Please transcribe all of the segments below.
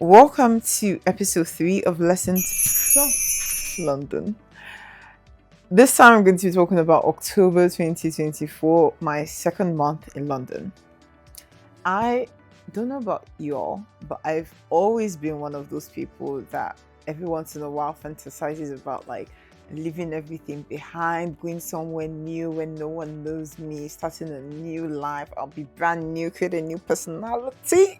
Welcome to episode 3 of Lessons from London. This time I'm going to be talking about October 2024, my second month in London. I don't know about y'all, but I've always been one of those people that every once in a while fantasizes about leaving everything behind, going somewhere new when no one knows me, starting a new life. I'll be brand new, create a new personality.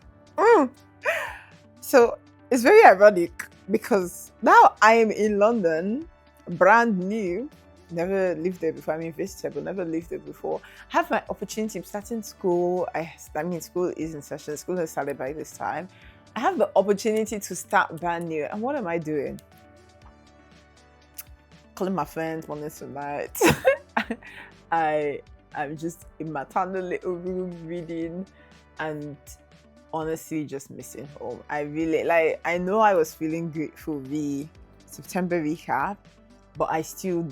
So it's very ironic because now I am in London, brand new. Never lived there before. I mean, visited, but never lived there before. Have my opportunity. I'm starting school. I mean, school is in session. School has started by this time. I have the opportunity to start brand new. And what am I doing? Calling my friends morning to night. I'm just in my tiny little room reading and honestly just missing home. I know I was feeling grateful the September recap, but I still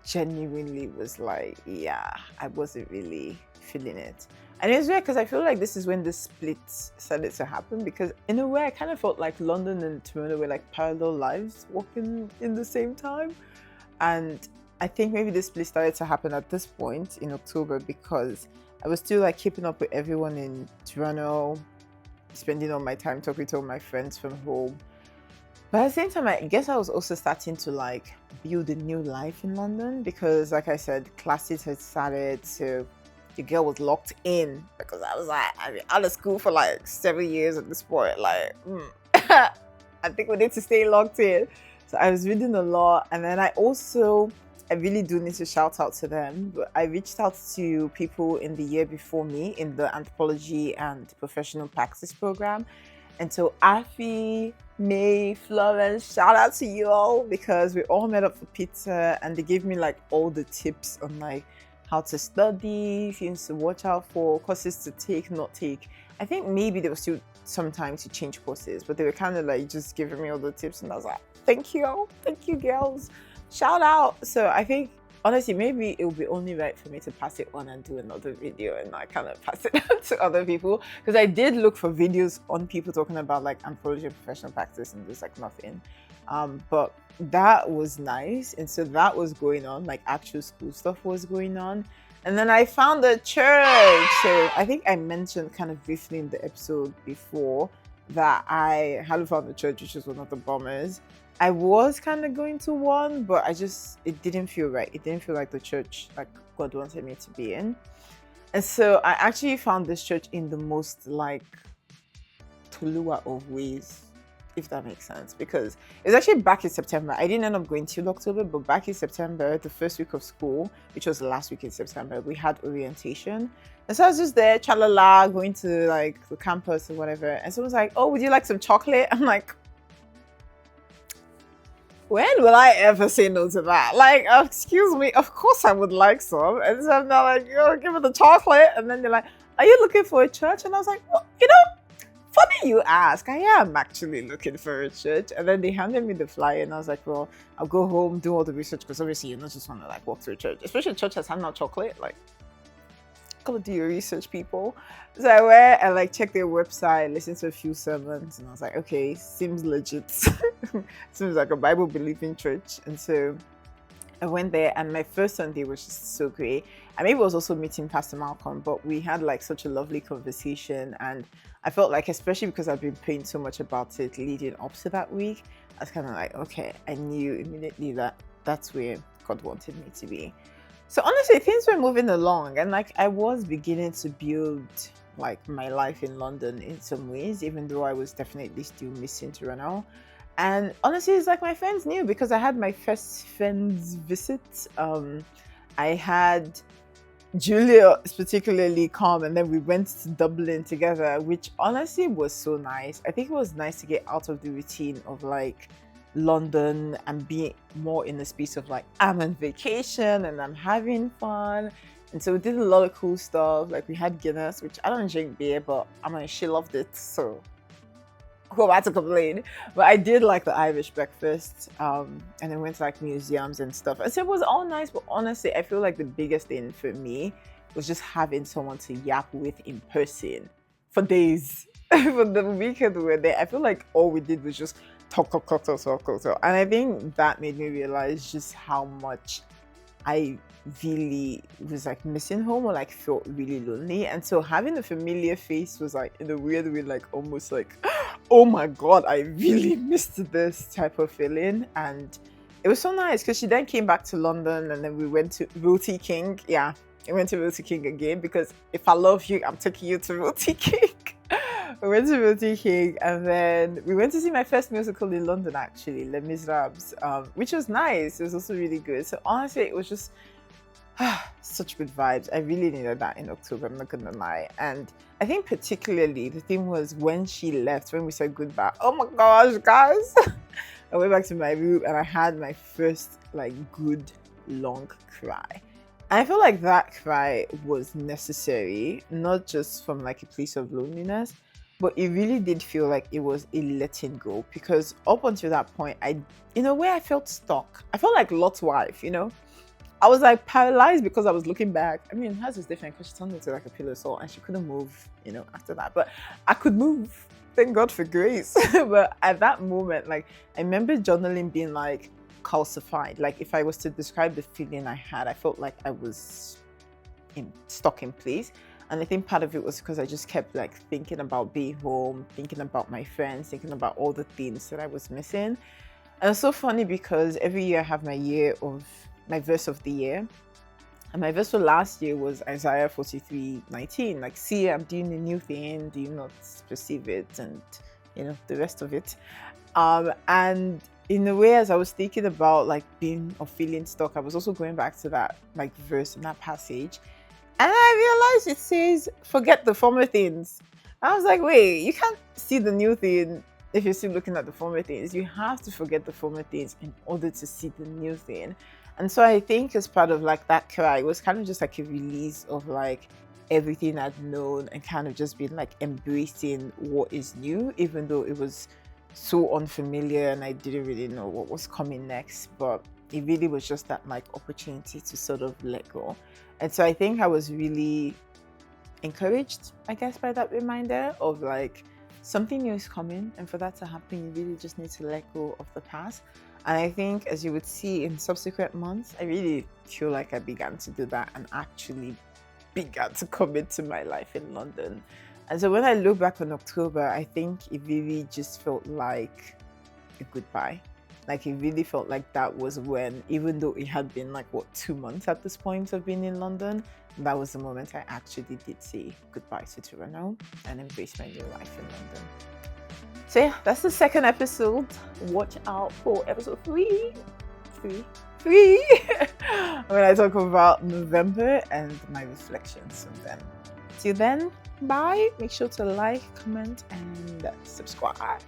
genuinely was like, yeah, I wasn't really feeling it. And it's weird because I feel like this is when the split started to happen, because in a way I kind of felt like London and Toronto were like parallel lives walking in the same time. And I think maybe this split started to happen at this point in October because I was still like keeping up with everyone in Toronto, spending all my time talking to all my friends from home. But at the same time, I guess I was also starting to like build a new life in London because, like I said, classes had started. So the girl was locked in because I was like, I've been out of school for like 7 years at this point. I think we need to stay locked in. So I was reading a lot. And then I really do need to shout out to them. But I reached out to people in the year before me in the anthropology and professional practice program. And so Afi, May, Florence, shout out to you all because we all met up for pizza and they gave me like all the tips on like how to study, things to watch out for, courses to take, not take. I think maybe there was still some time to change courses, but they were kind of like just giving me all the tips and I was like, thank you girls, shout out. So I think honestly, maybe it would be only right for me to pass it on and do another video and I kind of pass it on to other people. Because I did look for videos on people talking about like anthropology and professional practice and there's like nothing. But that was nice. And so that was going on, like actual school stuff was going on. And then I found a church. So I think I mentioned kind of briefly in the episode before that I hadn't found the church, which was one of the bummers. I was kind of going to one, but it didn't feel right. It didn't feel like the church like God wanted me to be in. And so I actually found this church in the most like Tolua of ways, if that makes sense, because it was actually back in September. I didn't end up going till October, but back in September, the first week of school, which was the last week in September, we had orientation. And so I was just there, chalala, going to like the campus or whatever. And someone was like, oh, would you like some chocolate? I'm like, when will I ever say no to that? Like, excuse me, of course I would like some. And so I'm not like, give me the chocolate. And then they're like, are you looking for a church? And I was like, well, funny you ask. I am actually looking for a church. And then they handed me the flyer and I was like, well, I'll go home, do all the research because obviously you don't just want to like walk through a church. Especially a church that's handing out chocolate. Like, gotta do your research, people. So I went and like checked their website, listened to a few sermons, and I was like, okay, seems legit. Seems like a Bible believing church. And so I went there, and my first Sunday was just so great. I maybe was also meeting Pastor Malcolm, but we had like such a lovely conversation, and I felt like, especially because I've been praying so much about it leading up to that week, I was kind of like, okay, I knew immediately that that's where God wanted me to be. So honestly, things were moving along and like I was beginning to build like my life in London in some ways, even though I was definitely still missing Toronto. And honestly, it's like my friends knew because I had my first friends visit. I had Julia particularly come and then we went to Dublin together, which honestly was so nice. I think it was nice to get out of the routine of like London and be more in the space of like I'm on vacation and I'm having fun. And so we did a lot of cool stuff. Like we had Guinness, which I don't drink beer, but I mean she loved it, so who am I to complain? But I did like the Irish breakfast, and then went to like museums and stuff. And so it was all nice, but honestly, I feel like the biggest thing for me was just having someone to yap with in person for days. for the weekend we were there, I feel like all we did was just talk. And I think that made me realize just how much I really was like missing home or like felt really lonely. And so having a familiar face was like in a weird way, like almost like, oh my God, I really missed this type of feeling. And it was so nice because she then came back to London and then we went to Roti King. Yeah, we went to Roti King again because if I love you, I'm taking you to Roti King. We went to Roti King and then we went to see my first musical in London actually, Les Miserables, which was nice. It was also really good. So honestly, it was just such good vibes. I really needed that in October, I'm not gonna lie. And I think particularly the thing was when she left, when we said goodbye, oh my gosh, guys. I went back to my room and I had my first like good long cry. I feel like that cry was necessary, not just from like a place of loneliness, but it really did feel like it was a letting go because up until that point, in a way, I felt stuck. I felt like Lot's wife, you know? I was like paralyzed because I was looking back. I mean, hers was different because she turned into like a pillow salt and she couldn't move, you know, after that. But I could move. Thank God for grace. But at that moment, like, I remember journaling being like, calcified. Like if I was to describe the feeling I had, I felt like I was stuck in place. And I think part of it was because I just kept like thinking about being home, thinking about my friends, thinking about all the things that I was missing. And it's so funny because every year I have my verse of the year. And my verse for last year was Isaiah 43:19. Like, see, I'm doing a new thing, do you not perceive it? And you know, the rest of it. And in a way, as I was thinking about like being or feeling stuck, I was also going back to that like verse in that passage. And I realized it says, forget the former things. I was like, wait, you can't see the new thing if you're still looking at the former things. You have to forget the former things in order to see the new thing. And so I think as part of like that cry, it was kind of just like a release of like everything I'd known and kind of just being like embracing what is new, even though it was so unfamiliar and I didn't really know what was coming next. But it really was just that like opportunity to sort of let go. And so I think I was really encouraged, I guess, by that reminder of like something new is coming, and for that to happen, you really just need to let go of the past. And I think, as you would see in subsequent months, I really feel like I began to do that and actually began to commit to my life in London. And so when I look back on October, I think it really just felt like a goodbye. Like it really felt like that was when, even though it had been like, 2 months at this point of being in London, that was the moment I actually did say goodbye to Toronto and embrace my new life in London. So yeah, that's the second episode. Watch out for episode 3. When I talk about November and my reflections from then. Till then, bye. Make sure to like, comment, and subscribe.